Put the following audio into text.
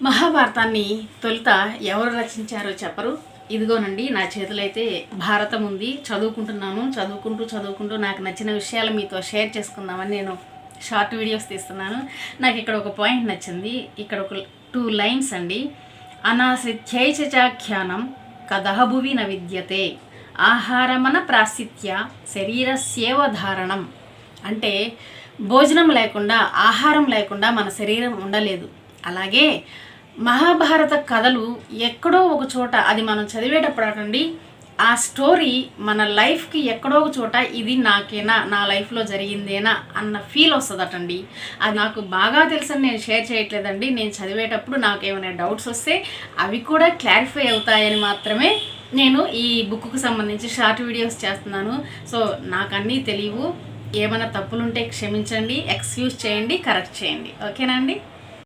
మహాభారతాన్ని తొలుత ఎవరు రచించారో చెప్పరు. ఇదిగోనండి నా చేతిలో అయితే భారతం ఉంది. చదువుకుంటూ నాకు నచ్చిన విషయాలు మీతో షేర్ చేసుకుందామని నేను షార్ట్ వీడియోస్ తీస్తున్నాను. నాకు ఇక్కడ ఒక పాయింట్ నచ్చింది. ఇక్కడ ఒక 2 లైన్స్ అండి. అనాశ్రిత్యైచాఖ్యానం కదహభువి న విద్యతే ఆహారమన ప్రాసిత్య శరీరస్యేవ ధారణం. అంటే భోజనం లేకుండా, ఆహారం లేకుండా మన శరీరం ఉండలేదు. అలాగే మహాభారత కథలు ఎక్కడో ఒక చోట, అది మనం చదివేటప్పుడు అటండి, ఆ స్టోరీ మన లైఫ్కి ఎక్కడో ఒక చోట ఇది నాకేనా, నా లైఫ్లో జరిగిందేనా అన్న ఫీల్ వస్తుందటండి. అది నాకు బాగా తెలుసని నేను షేర్ చేయట్లేదండి. నేను చదివేటప్పుడు నాకు ఏమైనా డౌట్స్ వస్తే అవి కూడా క్లారిఫై అవుతాయని మాత్రమే నేను ఈ బుక్కు సంబంధించి షార్ట్ వీడియోస్ చేస్తున్నాను. సో నాకు అన్నీ తెలియవు. ఏమైనా తప్పులుంటే క్షమించండి, ఎక్స్క్యూజ్ చేయండి, కరెక్ట్ చేయండి. ఓకేనా అండి?